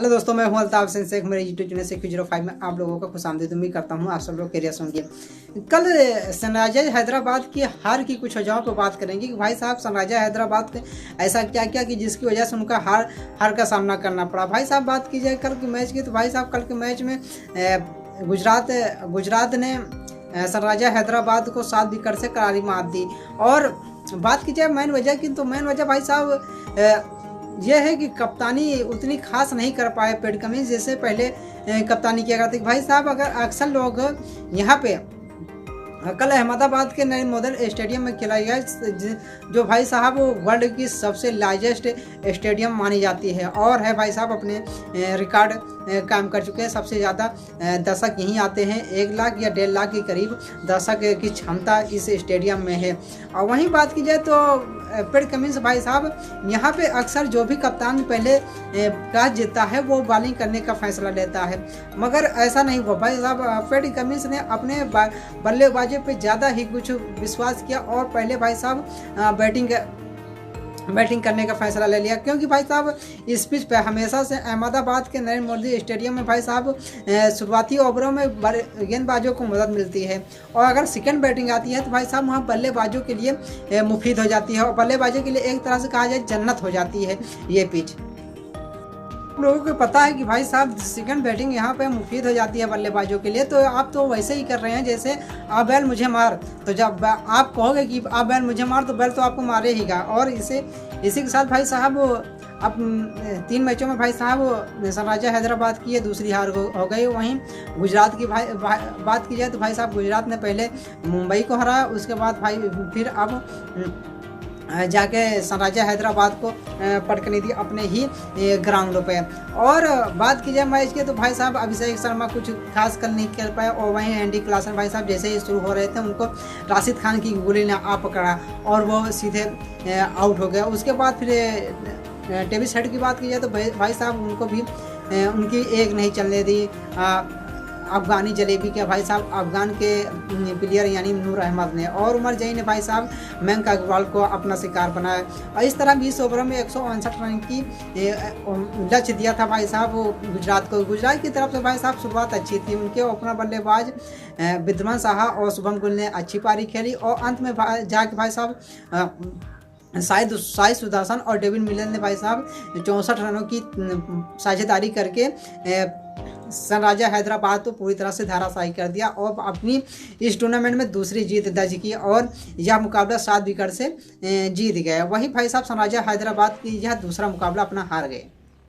Hello दोस्तों, मैं हूं अल्ताफ हुसैन शेख। मेरे यूट्यूब चैनल CQ05 में आप लोगों का खुशामदीद उम्मीद करता हूं। आप सब लोग कैरियर होंगे। कल सनराइजर्स हैदराबाद की हार की कुछ वजहों पर बात करेंगे कि भाई साहब सनराइजर्स हैदराबाद के ऐसा क्या क्या कि जिसकी वजह से उनका हार का सामना करना पड़ा। भाई साहब बात की जाए कल के मैच की, तो भाई साहब कल के मैच में गुजरात ने सनराइजर्स हैदराबाद को 7 विकेट से करारी मात दी। और बात की जाए मेन वजह की, तो मेन वजह भाई साहब यह है कि कप्तानी उतनी खास नहीं कर पाए पैट कमिंस जैसे पहले कप्तानी किया करते। भाई साहब अगर अक्सर लोग यहाँ पे कल अहमदाबाद के नरेंद्र मोदी स्टेडियम में खेला गया, जो भाई साहब वर्ल्ड की सबसे लार्जेस्ट स्टेडियम मानी जाती है और है भाई साहब अपने रिकॉर्ड कायम कर चुके हैं। सबसे ज़्यादा दर्शक यहीं आते हैं, 1 लाख या 1.5 लाख के करीब दर्शक की क्षमता इस स्टेडियम में है। और वहीं बात की जाए तो पैट कमिंस भाई साहब यहाँ पे अक्सर जो भी कप्तान पहले टॉस जीतता है वो बॉलिंग करने का फैसला लेता है, मगर ऐसा नहीं हुआ। भाई साहब पैट कमिंस ने अपने बल्लेबाजी पे ज़्यादा ही कुछ विश्वास किया और पहले भाई साहब बैटिंग करने का फैसला ले लिया, क्योंकि भाई साहब इस पिच पे हमेशा से अहमदाबाद के नरेंद्र मोदी स्टेडियम में भाई साहब शुरुआती ओवरों में गेंदबाजों को मदद मिलती है और अगर सेकंड बैटिंग आती है तो भाई साहब वहाँ बल्लेबाजों के लिए मुफीद हो जाती है और बल्लेबाजों के लिए एक तरह से कहा जाए जन्नत हो जाती है ये पिच। लोगों को पता है कि भाई साहब सेकंड बैटिंग यहाँ पे मुफीद हो जाती है बल्लेबाजों के लिए, तो आप तो वैसे ही कर रहे हैं जैसे आप बैल मुझे मार, तो जब आप कहोगे कि आप बैल मुझे मार तो बैल तो आपको मारे हीगा। और इसी के साथ भाई साहब अब 3 मैचों में भाई साहब सनराइजर्स हैदराबाद की दूसरी हार हो गई। वहीं गुजरात की बात की जाए तो भाई साहब गुजरात ने पहले मुंबई को हराया, उसके बाद भाई फिर अब जाके सनराइजर्स हैदराबाद को पटकनी दी अपने ही ग्राउंडों पे। और बात की जाए मैच की तो भाई साहब अभिषेक शर्मा कुछ खास कर नहीं खेल पाए और वहीं एंडी क्लासन भाई साहब जैसे ही शुरू हो रहे थे उनको राशिद खान की गोली ने आ पकड़ा और वो सीधे आउट हो गया। उसके बाद फिर टेविस हेड की बात की जाए तो भाई साहब उनको भी उनकी एक नहीं चलने दी अफगानी जलेबी के भाई साहब अफगान के प्लेयर यानी नूर अहमद ने और उमर जई ने भाई साहब मयंक अग्रवाल को अपना शिकार बनाया। और इस तरह 20 ओवरों में 159 रन की लक्ष्य दिया था भाई साहब गुजरात को। गुजरात की तरफ से भाई साहब शुरुआत अच्छी थी, उनके ओपनर बल्लेबाज विद्वान साहा और शुभम गिल ने अच्छी पारी खेली और अंत में जाके भाई साहब साई सुदर्शन और डेविड मिलर ने भाई साहब 64 रनों की साझेदारी करके सनराइजर्स हैदराबाद तो पूरी तरह से धराशायी कर दिया और अपनी इस टूर्नामेंट में दूसरी जीत दर्ज की और यह मुकाबला 7 विकेट से जीत गया। वही भाई साहब सनराइजर्स हैदराबाद की यह दूसरा मुकाबला अपना हार गए।